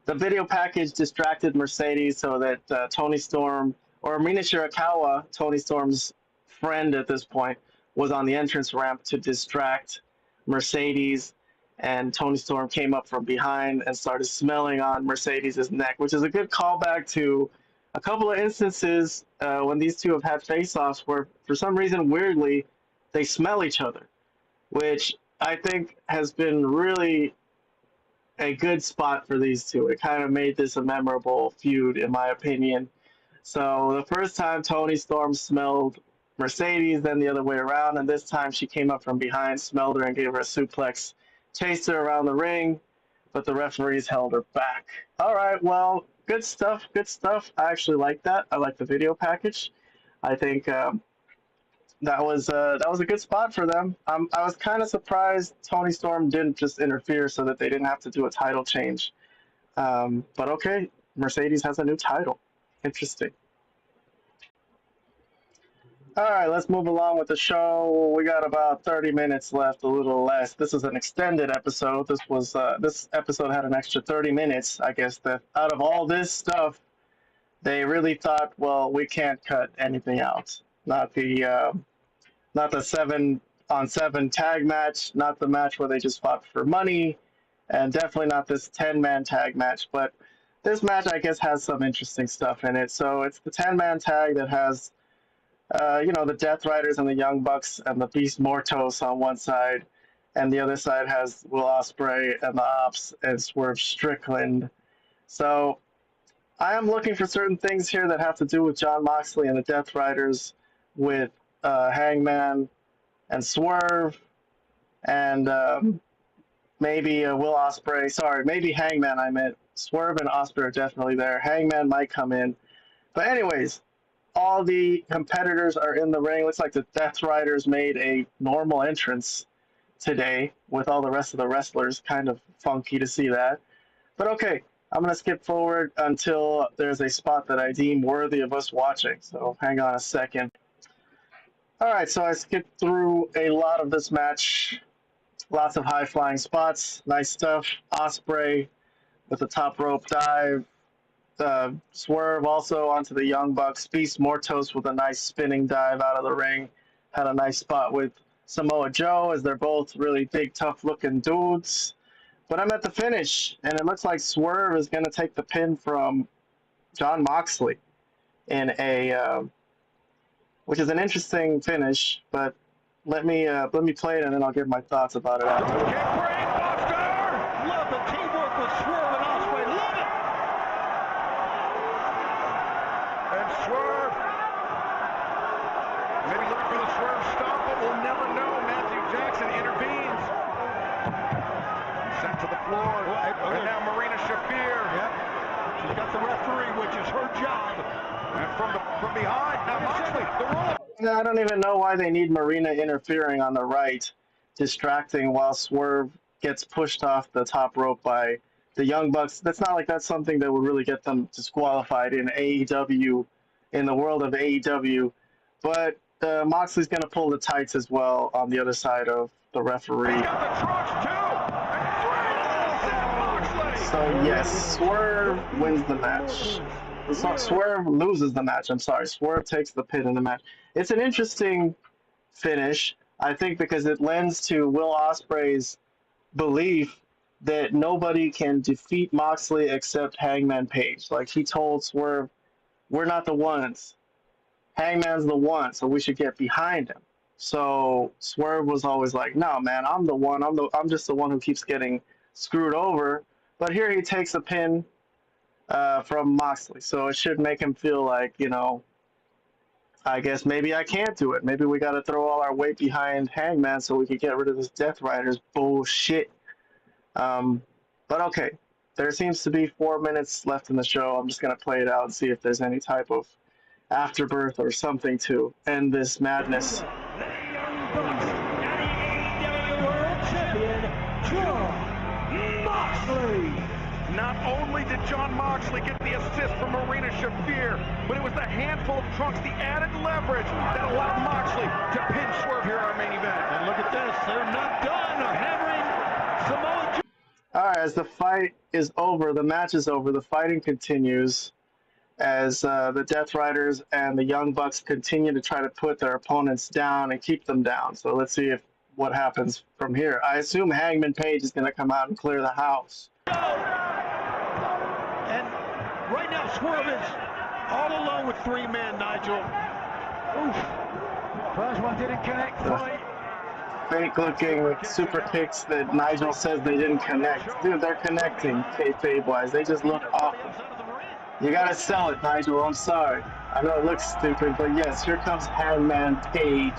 video package distracted Mercedes so that Tony Storm, or Mina Shirakawa, Tony Storm's friend at this point, was on the entrance ramp to distract Mercedes, and Tony Storm came up from behind and started smelling on Mercedes' neck, which is a good callback to a couple of instances when these two have had face-offs where, for some reason, weirdly, they smell each other, which I think has been really a good spot for these two. It kind of made this a memorable feud, in my opinion. So the first time Tony Storm smelled Mercedes, then the other way around, and this time she came up from behind, smelled her, and gave her a suplex, chased her around the ring, but the referees held her back. All right, well, good stuff, good stuff. I actually like that. I like the video package. I think that was a good spot for them. I was kind of surprised Tony Storm didn't just interfere so that they didn't have to do a title change. But okay, Mercedes has a new title. Interesting. All right, let's move along with the show. We got about 30 minutes left, a little less. This is an extended episode. This episode had an extra 30 minutes. I guess that out of all this stuff, they really thought, well, we can't cut anything out. Not the 7-on-7 tag match, not the match where they just fought for money, and definitely not this 10-man tag match. But this match, I guess, has some interesting stuff in it. So it's the 10-man tag that has the Death Riders and the Young Bucks and the Beast Mortos on one side, and the other side has Will Ospreay and the Ops and Swerve Strickland. So I am looking for certain things here that have to do with Jon Moxley and the Death Riders, with Hangman and Swerve, and maybe Will Ospreay. Sorry, maybe Hangman. I meant Swerve and Ospreay are definitely there. Hangman might come in, but anyways. All the competitors are in the ring. Looks like the Death Riders made a normal entrance today with all the rest of the wrestlers. Kind of funky to see that. But okay, I'm going to skip forward until there's a spot that I deem worthy of us watching. So hang on a second. All right, so I skipped through a lot of this match. Lots of high-flying spots. Nice stuff. Ospreay with the top rope dive. Swerve also onto the Young Bucks. Beast Mortos with a nice spinning dive out of the ring. Had a nice spot with Samoa Joe, as they're both really big, tough-looking dudes. But I'm at the finish, and it looks like Swerve is going to take the pin from Jon Moxley in which is an interesting finish. But let me play it, and then I'll give my thoughts about it after. Love the teamwork with Swerve and Ospreay. Love it. And Swerve, maybe looking for the Swerve stop, but we'll never know. Matthew Jackson intervenes. Sent to the floor. And now Marina Shafir. Yep. She's got the referee, which is her job. And from behind, now Moxley, the roll. I don't even know why they need Marina interfering on the right, distracting while Swerve gets pushed off the top rope by the Young Bucks. That's not like that's something that would really get them disqualified in AEW, in the world of AEW. But Moxley's going to pull the tights as well on the other side of the referee. He got the trunks too. And 3 Moxley. So yes, Swerve wins the match. Swerve loses the match. I'm sorry. Swerve takes the pin in the match. It's an interesting finish, I think, because it lends to Will Ospreay's belief that nobody can defeat Moxley except Hangman Page. Like, he told Swerve, we're not the ones. Hangman's the one, so we should get behind him. So Swerve was always like, no, man, I'm the one. I'm just the one who keeps getting screwed over. But here he takes a pin from Moxley. So it should make him feel like, I guess maybe I can't do it. Maybe we got to throw all our weight behind Hangman so we can get rid of this Death Riders bullshit. But okay, there seems to be 4 minutes left in the show. I'm just going to play it out and see if there's any type of afterbirth or something to end this madness. The Young Bucks and the AEW World Champion, Jon Moxley. Not only did Jon Moxley get the assist from Marina Shafir, but it was the handful of trunks, the added leverage that allowed Moxley to pin Swerve here in our main event. And look at this. They're not done hammering Samoa Joe. All right, as the fight is over, the match is over, the fighting continues as the Death Riders and the Young Bucks continue to try to put their opponents down and keep them down. So let's see what happens from here. I assume Hangman Page is going to come out and clear the house. And right now, Swerve is all alone with 3 men, Nigel. Oof. First one didn't connect. Fake-looking super kicks that Nigel says they didn't connect. Dude, they're connecting, kayfabe-wise. They just look awful. You gotta sell it, Nigel. I'm sorry. I know it looks stupid, but yes, here comes Hangman Page.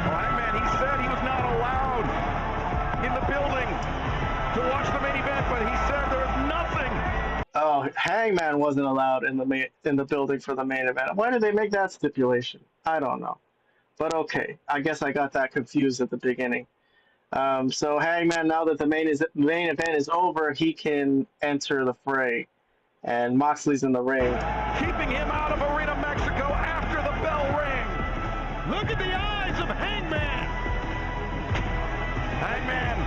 Well, Hangman, he said he was not allowed in the building to watch the main event, but he said there was nothing. Oh, Hangman wasn't allowed in the building for the main event. Why did they make that stipulation? I don't know. But okay, I guess I got that confused at the beginning. So Hangman, now that the main event is over, he can enter the fray. And Moxley's in the ring. Keeping him out of Arena Mexico after the bell Hangman,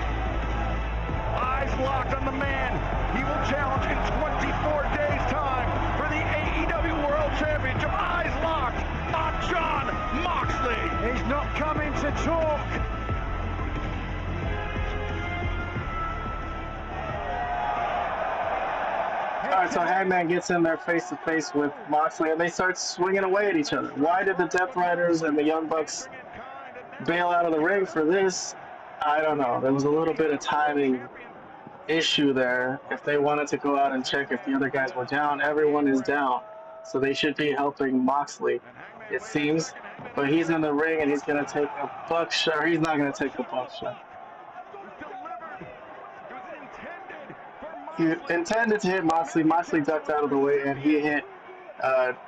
eyes locked on the man. He will challenge in 24 days' time for the AEW World Championship. Eyes locked on Jon Moxley. He's not coming to talk. All right, so Hangman gets in there face to face with Moxley, and they start swinging away at each other. Why did the Death Riders and the Young Bucks bail out of the ring for this? I don't know. There was a little bit of timing issue there. If they wanted to go out and check if the other guys were down, everyone is down. So they should be helping Moxley, it seems. But he's in the ring and he's going to take a buckshot. He's not going to take a buckshot. He intended to hit Moxley. Moxley ducked out of the way and he hit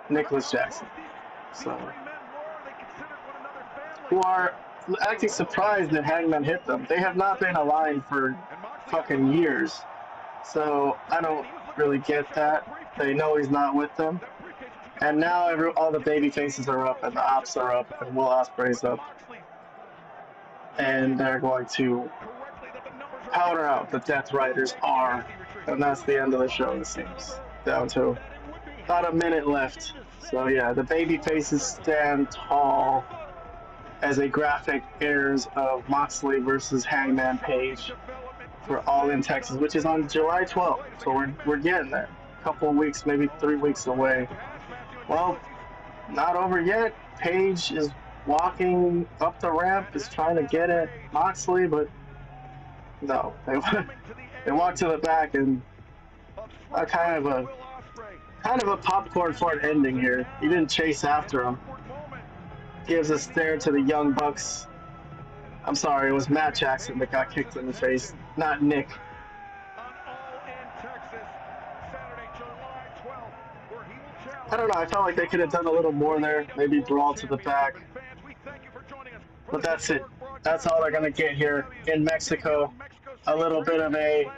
Nicholas Jackson. So, who are acting surprised that Hangman hit them. They have not been aligned for fucking years. So I don't really get that. They know he's not with them. And now all the baby faces are up and the ops are up and Will Ospreay's up. And they're going to powder out the Death Riders are. And that's the end of the show, it seems. Down to about a minute left. So yeah, the baby faces stand tall as a graphic airs of Moxley versus Hangman Page for All In Texas, which is on July 12th. So we're getting there. A couple of weeks, maybe 3 weeks away. Well, not over yet. Page is walking up the ramp, is trying to get at Moxley, but no. They walk to the back and kind of a popcorn fart ending here. He didn't chase after him. Gives a stare to the Young Bucks. I'm sorry, it was Matt Jackson that got kicked in the face, not Nick. I don't know, I felt like they could have done a little more there, maybe brawl to the back. But that's it. That's all they're going to get here in Mexico. A little bit of a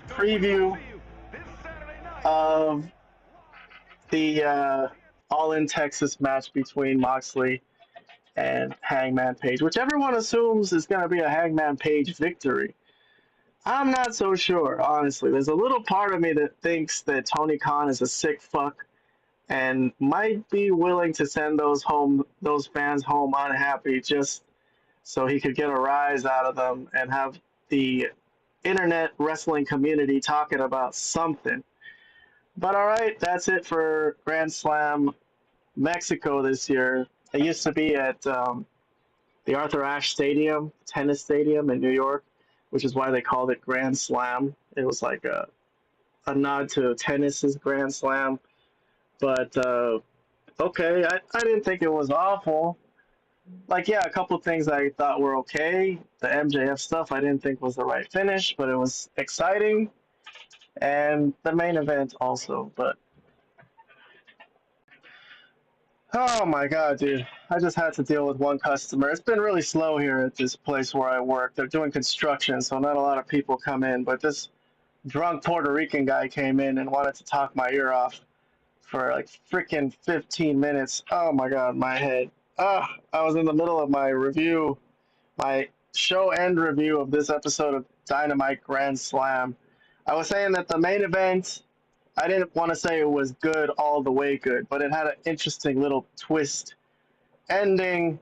preview of the All In Texas match between Moxley and Hangman Page, which everyone assumes is going to be a Hangman Page victory. I'm not so sure, honestly. There's a little part of me that thinks that Tony Khan is a sick fuck and might be willing to send those fans home unhappy just so he could get a rise out of them and have the internet wrestling community talking about something. But all right, that's it for Grand Slam Mexico this year. It used to be at the Arthur Ashe Stadium, tennis stadium in New York, which is why they called it Grand Slam. It was like a nod to tennis's Grand Slam. But, okay, I didn't think it was awful. Like, yeah, a couple of things I thought were okay. The MJF stuff I didn't think was the right finish, but it was exciting. And the main event also, but... Oh my god, dude. I just had to deal with one customer. It's been really slow here at this place where I work. They're doing construction, so not a lot of people come in. But this drunk Puerto Rican guy came in and wanted to talk my ear off for like freaking 15 minutes. Oh my god, my head. I was in the middle of my review, my show end review of this episode of Dynamite Grand Slam. I was saying that the main event, I didn't want to say it was good all the way good, but it had an interesting little twist ending.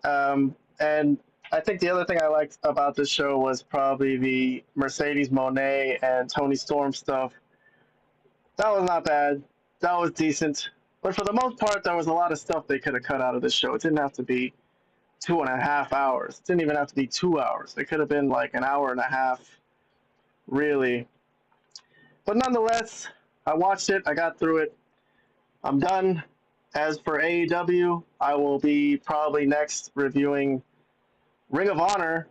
And I think the other thing I liked about this show was probably the Mercedes Moné and Tony Storm stuff. That was not bad. That was decent. But for the most part, there was a lot of stuff they could have cut out of this show. It didn't have to be 2.5 hours. It didn't even have to be 2 hours. It could have been like an hour and a half, really. But nonetheless, I watched it. I got through it. I'm done. As for AEW, I will be probably next reviewing Ring of Honor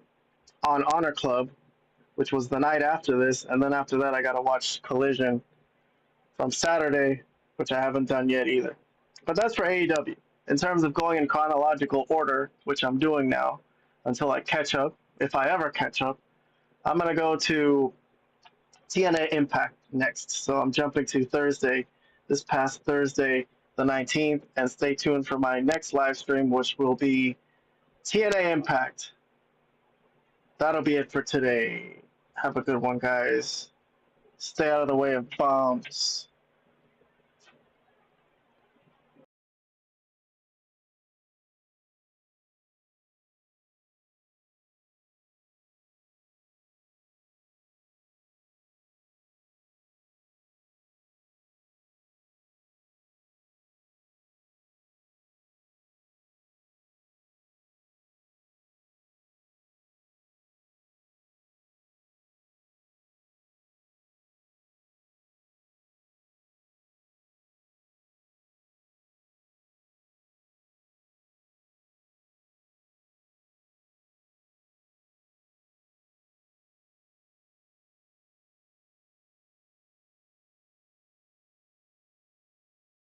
on Honor Club, which was the night after this. And then after that, I got to watch Collision from Saturday, which I haven't done yet either. But that's for AEW. In terms of going in chronological order, which I'm doing now until I catch up, if I ever catch up, I'm going to go to TNA Impact next. So I'm jumping to Thursday, this past Thursday, the 19th, and stay tuned for my next live stream, which will be TNA Impact that'll be it for today. Have a good one, guys. Stay out of the way of bombs.